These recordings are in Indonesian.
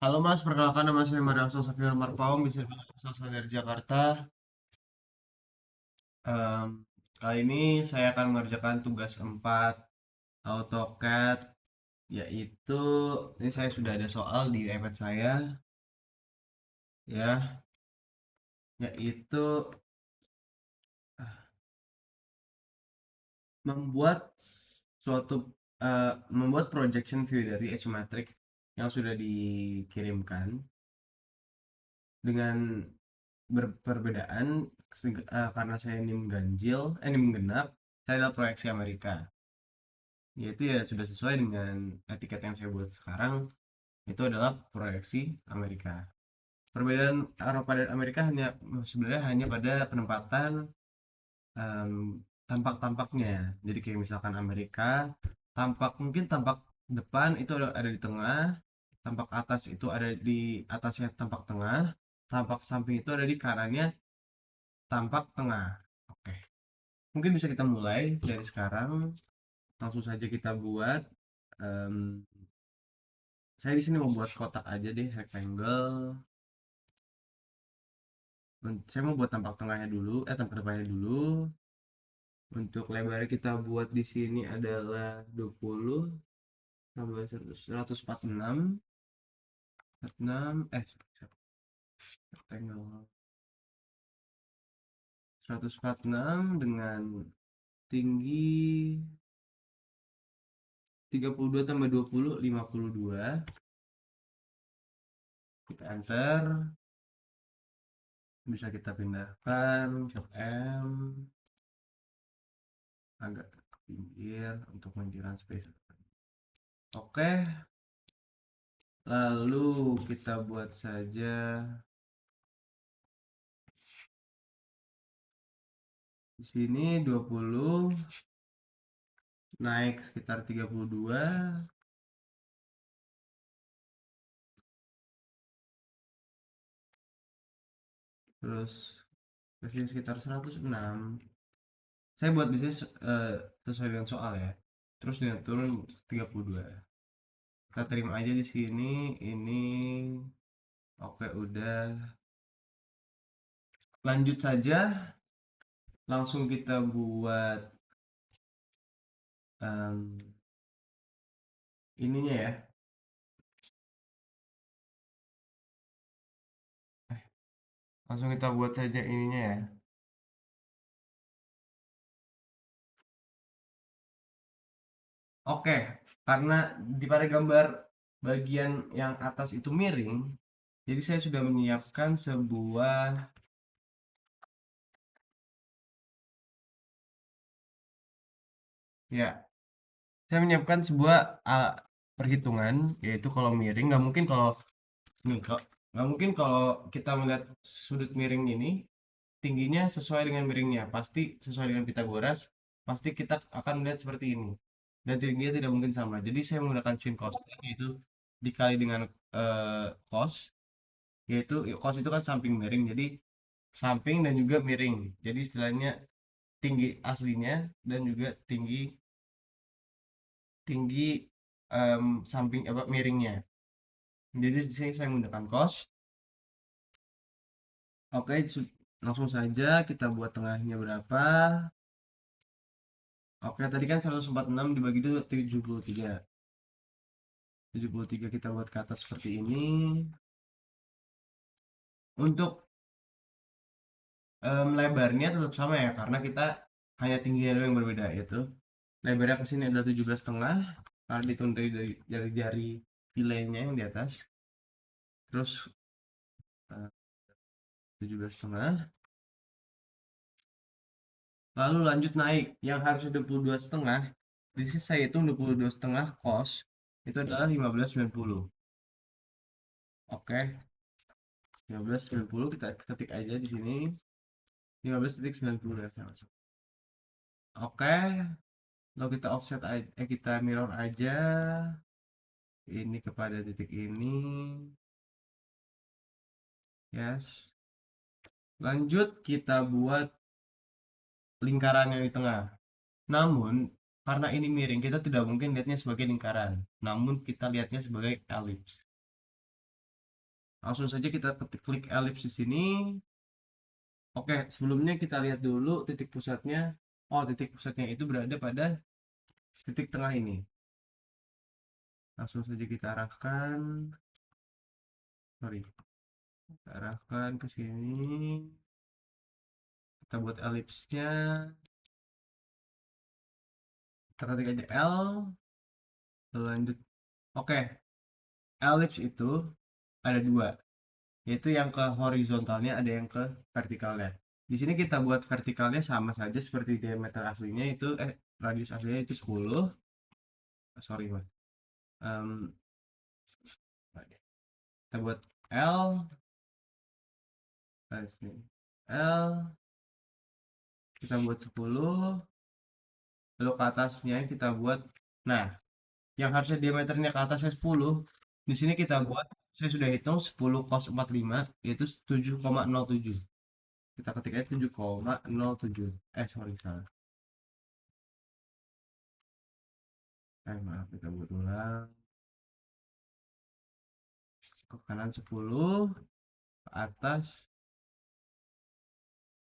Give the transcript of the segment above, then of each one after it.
Halo Mas, perkenalkan nama saya Mario Sofyan Marpaung, bisa dibilang asal dari Jakarta. Em, Kali ini saya akan mengerjakan tugas 4 AutoCAD, yaitu ini saya sudah ada soal di iPad saya, ya, yaitu membuat suatu membuat projection view dari isometric yang sudah dikirimkan dengan perbedaan karena saya NIM ganjil, NIM genap, saya adalah proyeksi Amerika. Yaitu ya sudah sesuai dengan etiket yang saya buat sekarang, itu adalah proyeksi Amerika. Perbedaan Eropa dan Amerika sebenarnya hanya pada penempatan em, tampak-tampaknya. Jadi kayak misalkan Amerika, mungkin tampak depan itu ada di tengah, tampak atas itu ada di atasnya tampak tengah, tampak samping itu ada di kanannya tampak tengah. Oke, mungkin bisa kita mulai dari sekarang. Langsung saja kita buat. em, saya di sini mau buat kotak aja deh, rectangle. Saya mau buat tampak tengahnya dulu, tampak depannya dulu. Untuk lebar kita buat di sini adalah 20 tambah 146, 46, rectangle 146 dengan tinggi 32 tambah 20, 52. Kita enter, bisa kita pindahkan ke M agak ke pinggir untuk menghilangkan space. Oke, lalu kita buat saja di sini 20 naik sekitar 32, terus ke sini sekitar 106. Saya buat di sini sesuai dengan soal ya. Terus dengan turun 32. Kita terima aja di sini ini. Oke, udah. Lanjut saja, langsung kita buat em, ininya ya. Langsung kita buat saja ininya ya. Oke, karena di pada gambar bagian yang atas itu miring, jadi saya sudah menyiapkan sebuah, ya, saya menyiapkan sebuah perhitungan, yaitu kalau miring nggak mungkin kalau nih kok nggak mungkin kalau kita melihat sudut miring ini tingginya sesuai dengan miringnya, pasti sesuai dengan Pitagoras, pasti kita akan melihat seperti ini. Dan tingginya tidak mungkin sama. Jadi saya menggunakan sin costan, yaitu dikali dengan cos, yaitu cos itu kan samping miring, jadi samping dan juga miring. Jadi istilahnya tinggi aslinya dan juga tinggi tinggi samping apa miringnya. Jadi di sini saya menggunakan cos. Oke, langsung saja kita buat tengahnya berapa. Oke, tadi kan 146 dibagi 2 73. 73 kita buat ke atas seperti ini. Untuk lebarnya tetap sama ya, karena kita hanya tingginya doang yang berbeda, yaitu lebarnya ke sini adalah 17,5 kalau dihitung dari jari-jari filenya yang di atas. Terus 17,5. Lalu lanjut naik yang harusnya 22,5. Di sini saya hitung 22,5 cos itu adalah 15,90. Oke, 15,90 kita ketik aja di sini. 15,90 ya saya masuk. Oke, lalu kita offset aja, kita mirror aja ini kepada titik ini. Yes. Lanjut kita buat lingkaran yang di tengah. Namun karena ini miring, kita tidak mungkin lihatnya sebagai lingkaran. Namun kita lihatnya sebagai elips. Langsung saja kita klik elips di sini. Oke, sebelumnya kita lihat dulu titik pusatnya. Oh, titik pusatnya itu berada pada titik tengah ini. Langsung saja kita arahkan. Sorry, kita arahkan ke sini. Kita buat elipsnya. Kita ketik aja L. Lanjut. Oke, elips itu ada dua, yaitu yang ke horizontalnya, ada yang ke vertikalnya. Di sini kita buat vertikalnya sama saja seperti diameter aslinya itu radius aslinya itu 10. Sorry, Mas. Em, kita buat L, L, kita buat 10, lalu ke atasnya kita buat, nah, yang harusnya diameternya ke atasnya 10, di sini kita buat, saya sudah hitung 10 cos 45, yaitu 7,07. Kita ketik aja 7,07. Sorry, salah. Maaf, kita buat ulang. Ke kanan 10, ke atas,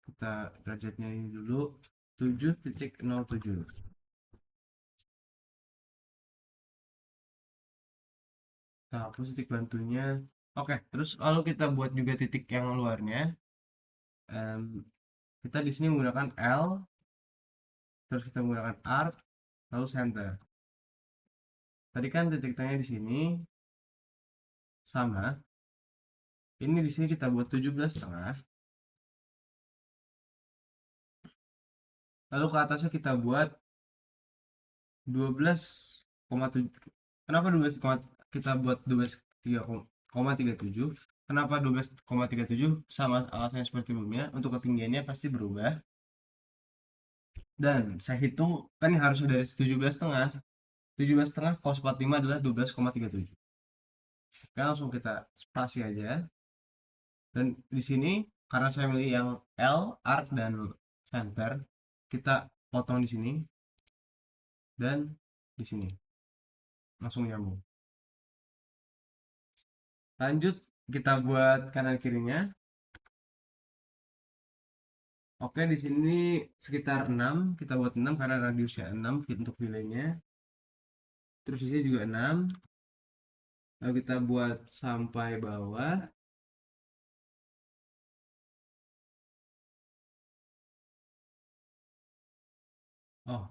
kita derajatnya ini dulu, 7,07. Kita hapus titik bantunya. Oke, terus lalu kita buat juga titik yang luarnya. Em, kita di sini menggunakan L, terus kita menggunakan arc, lalu center. Tadi kan titik tengahnya di sini sama. Ini di sini kita buat 17,5. Lalu ke atasnya kita buat 12,7. Kenapa 12, kita buat 12,37? Kenapa 12,37? Sama alasannya seperti sebelumnya, untuk ketinggiannya pasti berubah. Dan saya hitung kan ini harusnya dari 17,5. 17,5 cos 45 adalah 12,37. Oke, langsung kita spasi aja. Dan di sini karena saya milih yang L, arc dan center, kita potong di sini dan di sini. Langsung nyambung. Lanjut kita buat kanan kirinya. Oke, di sini sekitar 6, kita buat 6 karena radiusnya 6 untuk filenya. Terus di sini juga 6. Lalu kita buat sampai bawah. Oh,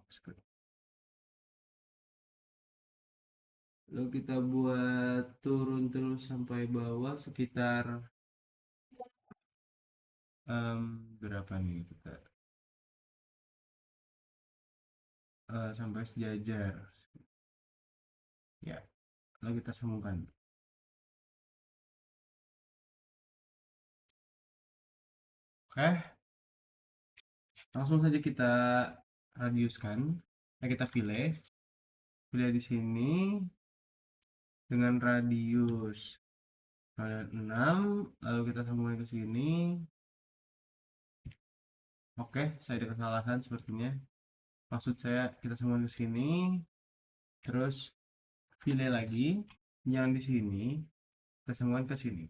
lalu kita buat turun terus sampai bawah sekitar berapa nih kita sampai sejajar. Ya, lalu kita sambungkan. Oke, langsung saja kita radiuskan. Kita fillet. Fillet di sini dengan radius 6, lalu kita sambungkan ke sini. Oke, saya ada kesalahan sepertinya. Maksud saya kita sambungkan ke sini, terus fillet lagi. Yang di sini kita sambungkan ke sini.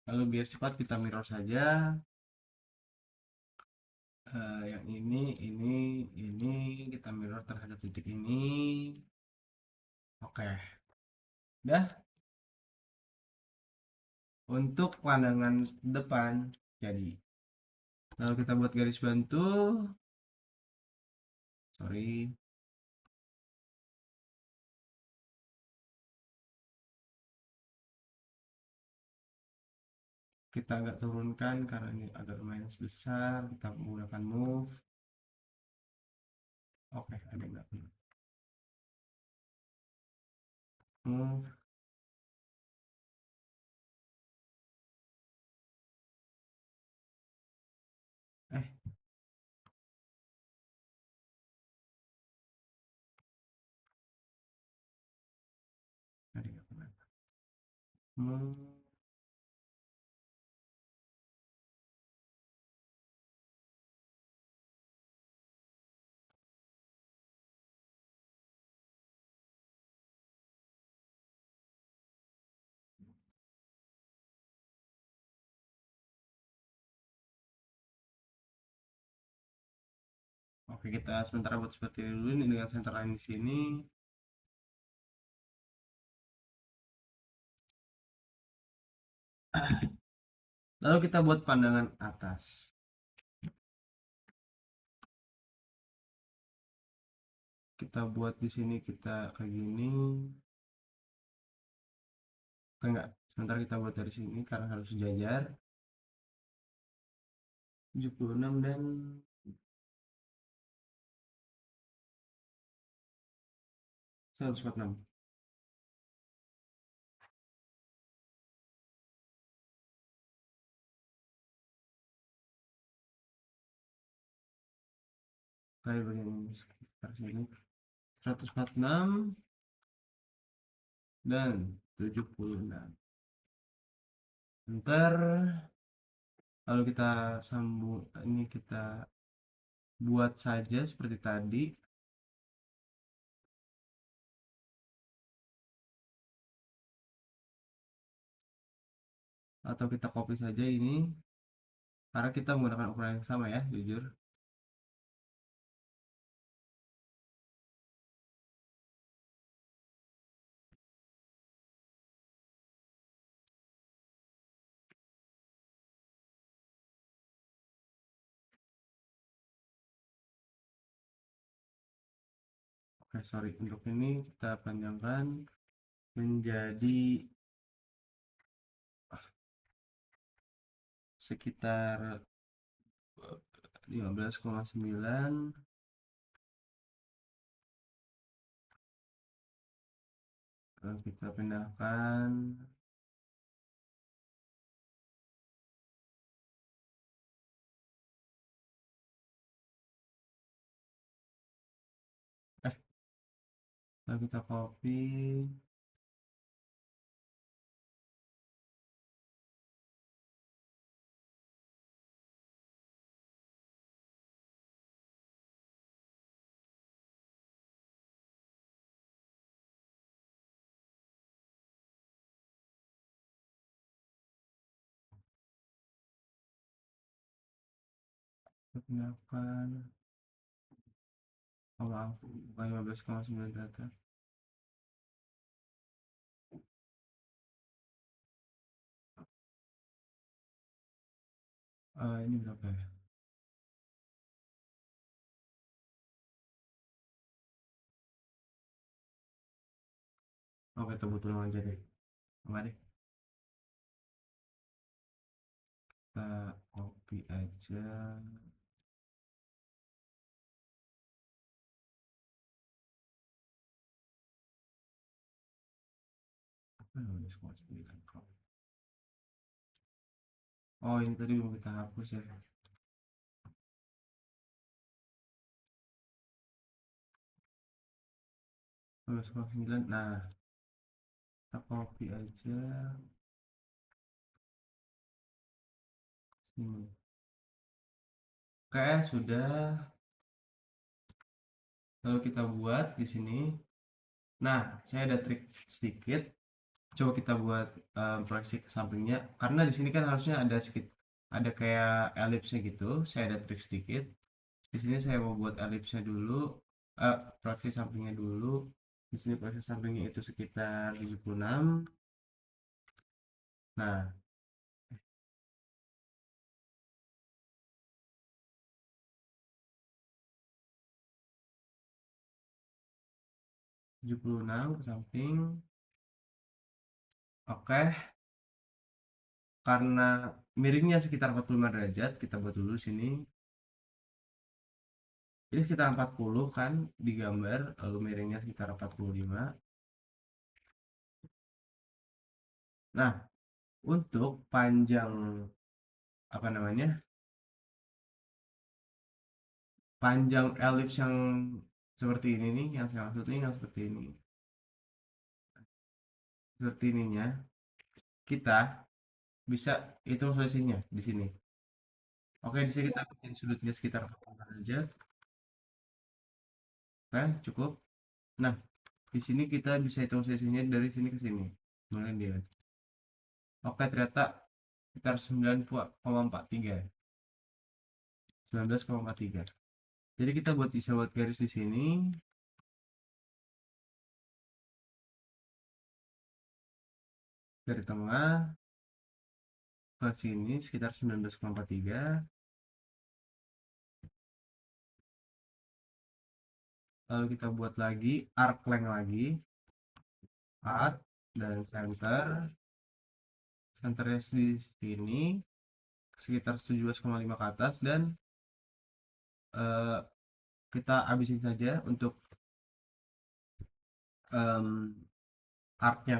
Lalu biar cepat kita mirror saja. Yang ini kita mirror terhadap titik ini. Oke, dah. Untuk pandangan depan jadi. Lalu kita buat garis bantu. Sorry. Kita agak turunkan karena ini agak lumayan besar. Kita menggunakan move. Oke, ada nggak? Move. Eh, ada nggak? Move. Oke, kita sementara buat seperti ini dulu nih dengan center line di sini. Lalu kita buat pandangan atas. Kita buat di sini kita kayak gini. Enggak, sementara kita buat dari sini karena harus sejajar. 76 dan 146. Kayak bagian sekitar sini 146 dan 76. Enter. Lalu kita sambung, ini kita buat saja seperti tadi. Atau kita copy saja ini karena kita menggunakan ukuran yang sama ya, jujur. Oke, sorry, untuk ini kita panjangkan menjadi sekitar 15,9. Lalu kita pindahkan lalu kita copy. Kita pindahkan, oh maaf, bukan 15,9 ternyata. Ini berapa ya? Oke, tebut ulang aja deh. Enggak deh, kita copy aja. Oh, ini tadi belum kita hapus ya. 15,9. Nah, kita copy aja sini. Oke, sudah. Lalu kita buat di sini. Nah, saya ada trik sedikit. Coba kita buat proyeksi ke sampingnya. Karena di sini kan harusnya ada sedikit, ada kayak elipsnya gitu. Saya ada trik sedikit. Di sini saya mau buat elipsnya dulu. Proyeksi sampingnya dulu. Di sini proyeksi sampingnya itu sekitar 76. Nah, 76 ke samping. Oke, karena miringnya sekitar 45 derajat, kita buat dulu sini. Ini sekitar 40 kan di gambar, lalu miringnya sekitar 45. Nah, untuk panjang apa namanya? Panjang elips yang seperti ini nih, yang saya maksud ini yang seperti ini. Seperti ininya, kita bisa hitung selisihnya di sini. Oke, di sini kita bikin sudutnya sekitar 40 derajat. Oke, cukup. Nah, di sini kita bisa hitung selisihnya dari sini ke sini. Kemudian dia. Oke, ternyata sekitar 9,43. 19,43. Jadi kita bisa buat garis di sini, dari tengah ke sini sekitar 19,43. Lalu kita buat lagi arc length lagi, arc dan centernya di sini sekitar 17,5 ke atas, dan eh, kita habisin saja untuk em, arcnya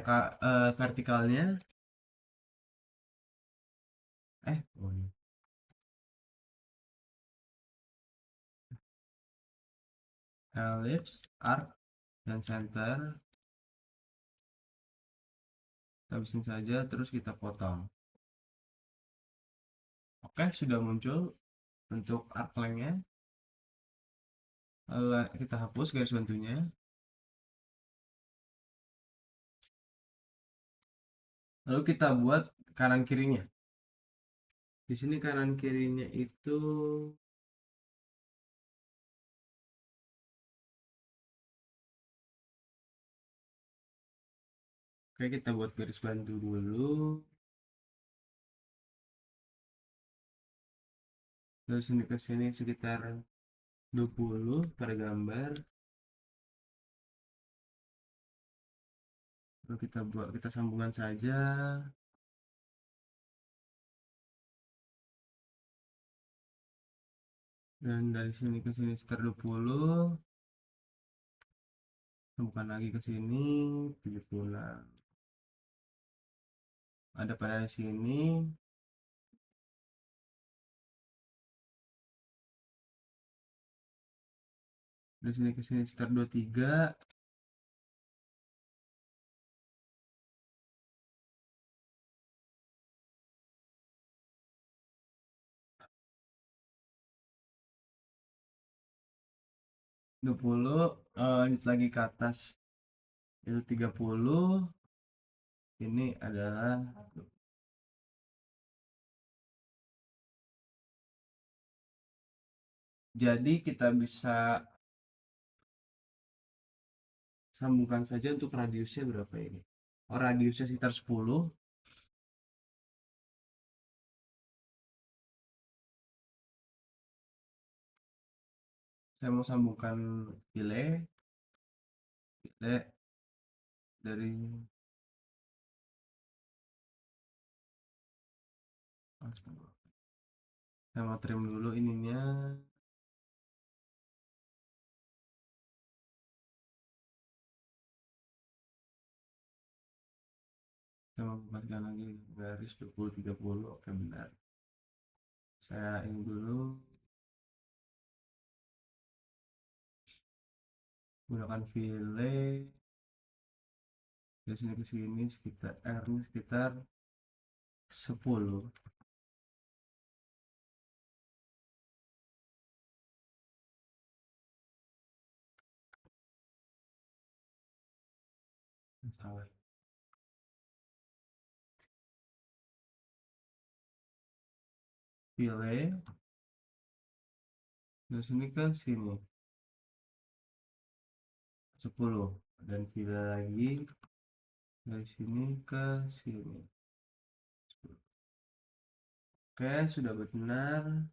vertikalnya. Oh iya. Ellipse, arc, dan center kita habisin saja, terus kita potong. Oke, sudah muncul untuk arc length-nya. Lalu kita hapus garis bantunya. Lalu kita buat kanan kirinya. Di sini kanan kirinya itu, oke, kita buat garis bantu dulu. Dari sini ke sini sekitar 20 per gambar. Lalu kita sambungkan saja. Dan dari sini ke sini sekitar 20. Sambungkan lagi ke sini 70. Ada pada sini. Dari sini ke sini sekitar 23. Lanjut lagi ke atas itu 30. Ini adalah, jadi kita bisa sambungkan saja untuk radiusnya berapa ini. Oh, radiusnya sekitar 10. Saya mau sambungkan file dari, saya mau trim dulu ininya. Saya mau buatkan lagi garis 20 30. Oke, benar. Saya ini dulu gunakan file dari sini ke sini sekitar R ini sekitar 10. Salah. File dari sini ke sini 10, dan file lagi dari sini ke sini. Oke, sudah benar.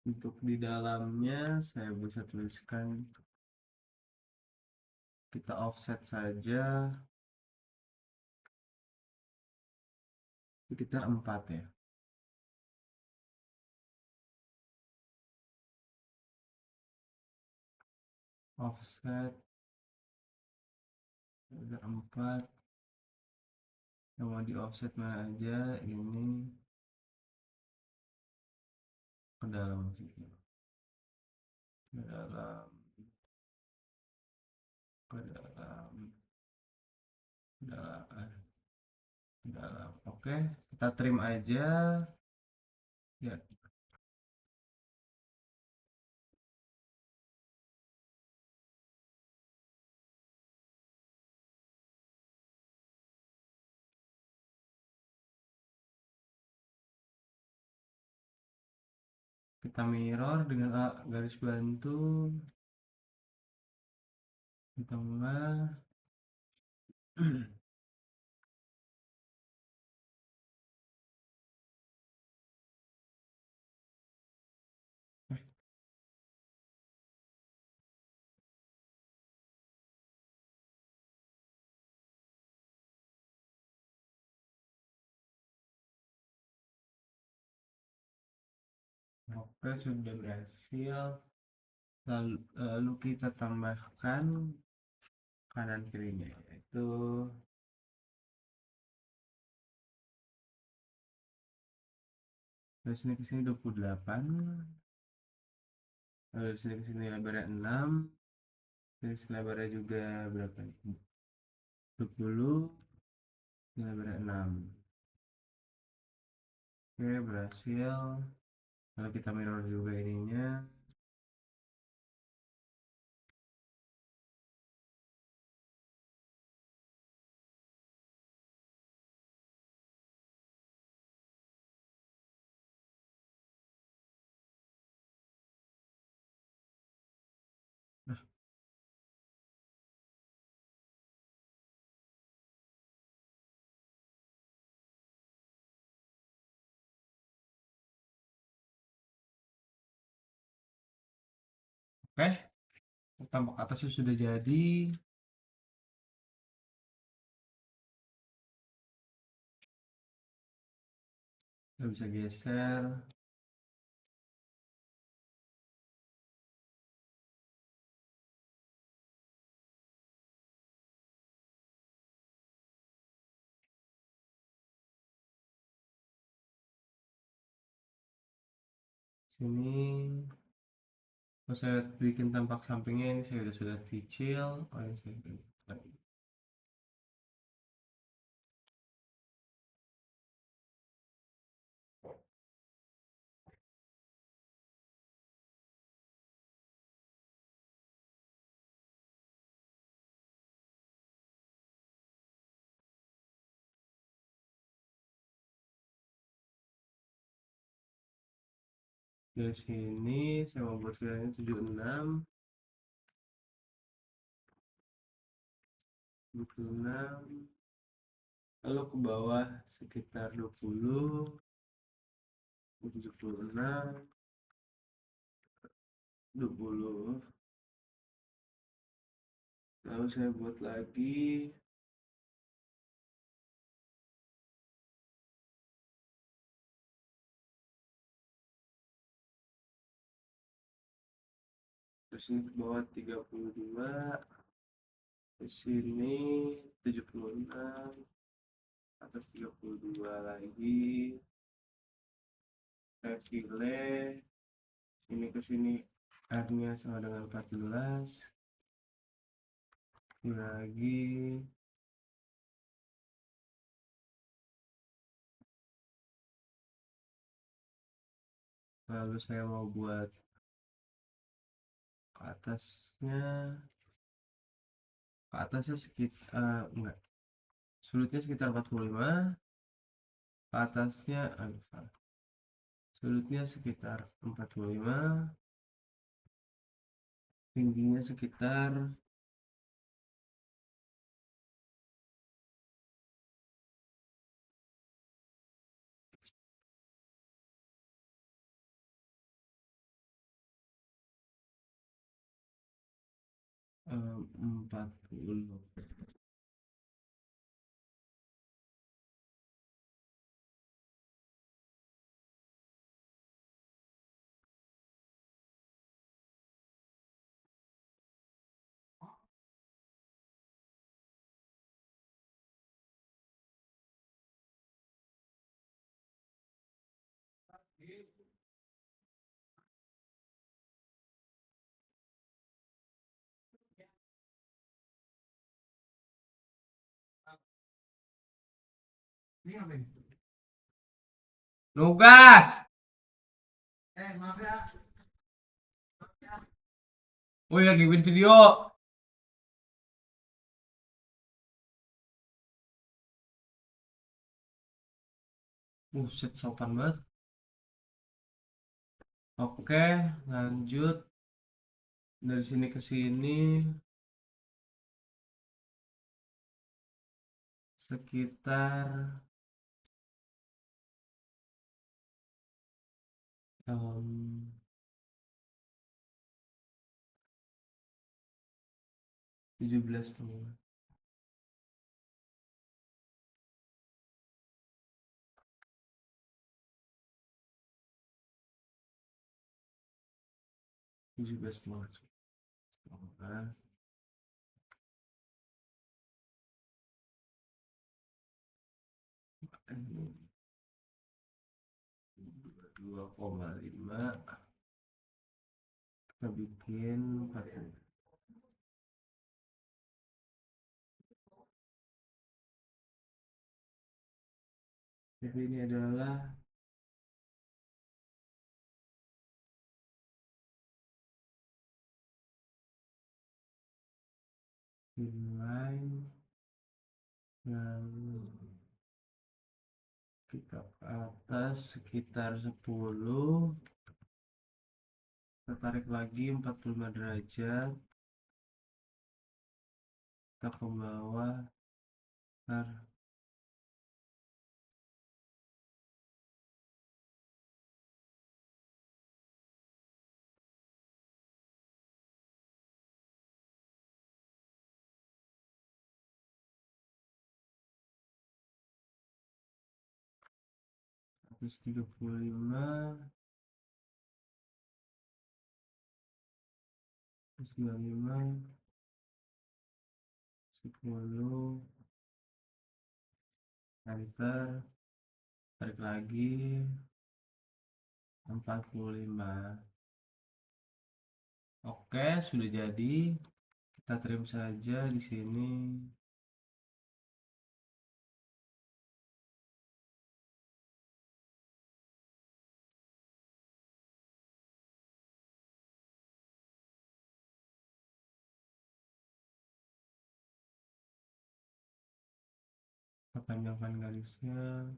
Untuk di dalamnya saya bisa tuliskan, kita offset saja sekitar 4 ya. Offset sekitar 4. Yang mau di offset mana aja, ini ke dalam sini, ke dalam, ke dalam, ke dalam, ke dalam. Oke, kita trim aja ya. kita mirror dengan garis bantu di tengah. Oke, sudah berhasil. Lalu kita tambahkan kanan kirinya, yaitu dari sini ke sini 28, lalu dari sini ke sini lebarnya 6, dari sini lebarnya juga berapa nih? 20, ini lebarnya 6. Oke, berhasil. Lalu kita mirror juga ininya. Nah, oke, tampak atasnya sudah jadi. Kita bisa geser. Sini. Kalau saya bikin tampak sampingnya ini saya sudah kecil. Oh, ini saya dari sini saya mau buat sekiranya 76, 76, lalu ke bawah sekitar 20, 76, 20. Lalu saya buat lagi terus ini ke bawah 32, di sini 76, atas 32 lagi. Saya pilih sini ke sini R-nya sama dengan 14. Ini lagi. Lalu saya mau buat ke atasnya. Ke atasnya sekitar enggak. Sudutnya sekitar 45. Ke atasnya salah. Sudutnya sekitar 45. Tingginya sekitar 40. Nugas. Woi, lagi bikin video. Buset, sopan banget. Oke, lanjut dari sini ke sini sekitar 17 tahun. 17 tahun. Semoga 2,5 kita bikin 40. Jadi ini adalah nilai yang kita ke atas sekitar 10, kita tarik lagi 45 derajat, kita ke bawah, ntar terus 35, terus 25, 10, enter, tarik lagi 45. Oke, sudah jadi. Kita trim saja di sini. Kita panjangkan garisnya.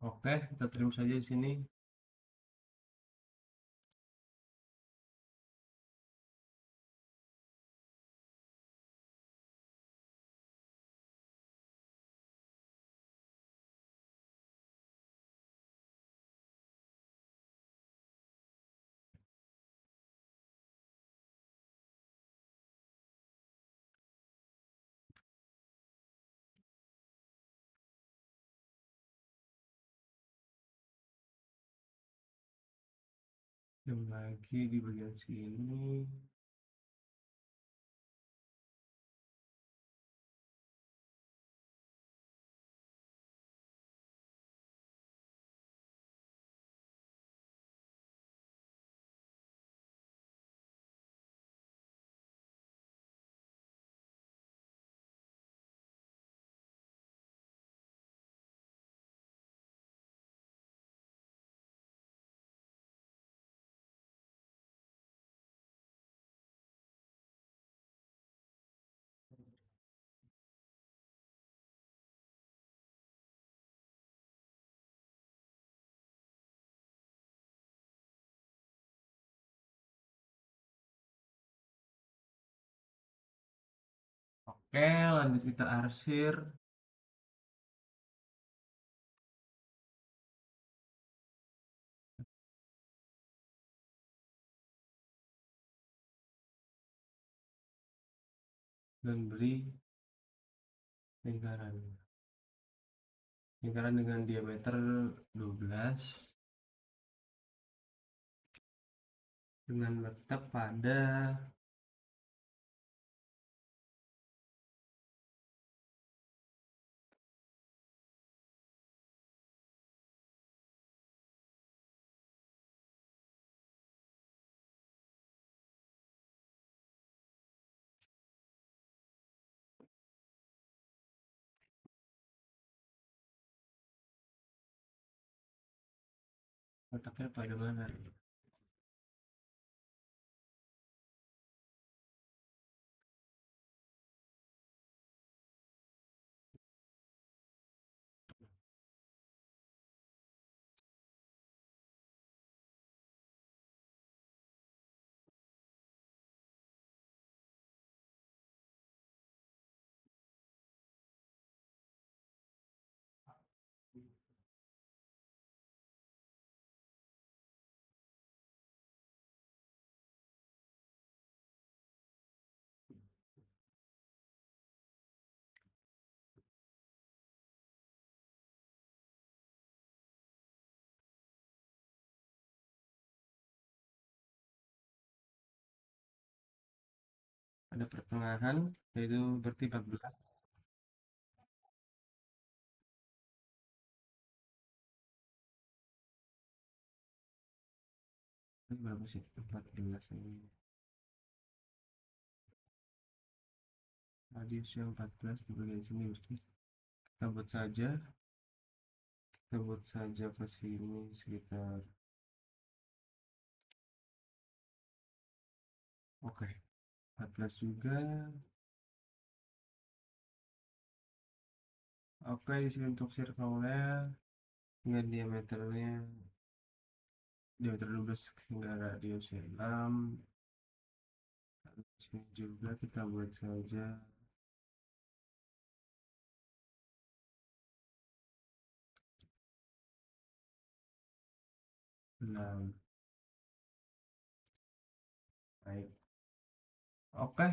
Oke, kita trim saja di sini. Trim lagi di bagian sini. Oke, lanjut kita arsir. Dan beri lingkaran lingkaran dengan diameter 12 dengan letak pada letaknya pada mana? Ada pertengahan, yaitu berarti 14. Ini berapa sih? 14 ini. Radiusnya 14 di bagian sini berarti. Kita buat saja ke sini sekitar. Oke, 14 juga. Oke, di sini untuk circle-nya dengan diameter 12 hingga radiusnya 6. Di sini juga kita buat saja 6. Baik. Oke,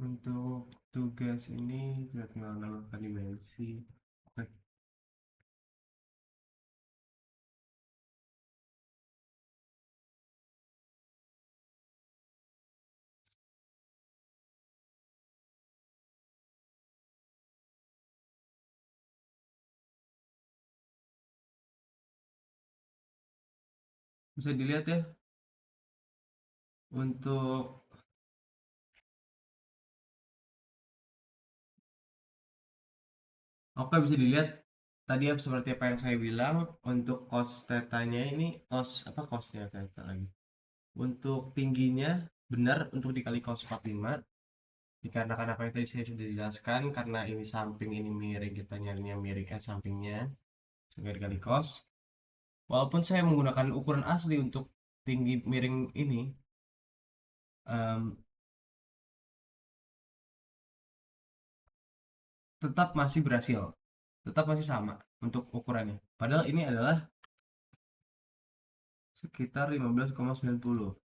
untuk tugas ini kita tinggal nambahkan dimensi. Oke, bisa dilihat ya untuk oke, bisa dilihat tadi ya seperti apa yang saya bilang untuk cos tetanya ini cosnya theta lagi. Untuk tingginya benar untuk dikali cos 45 dikarenakan apa yang tadi saya sudah jelaskan karena ini samping ini miring kita nyarinya miring sampingnya sehingga dikali cos. Walaupun saya menggunakan ukuran asli untuk tinggi miring ini em, tetap masih berhasil, tetap masih sama untuk ukurannya. Padahal ini adalah sekitar 15,90.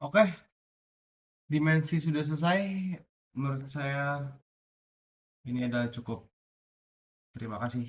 Oke, dimensi sudah selesai. Menurut saya ini adalah cukup. Terima kasih.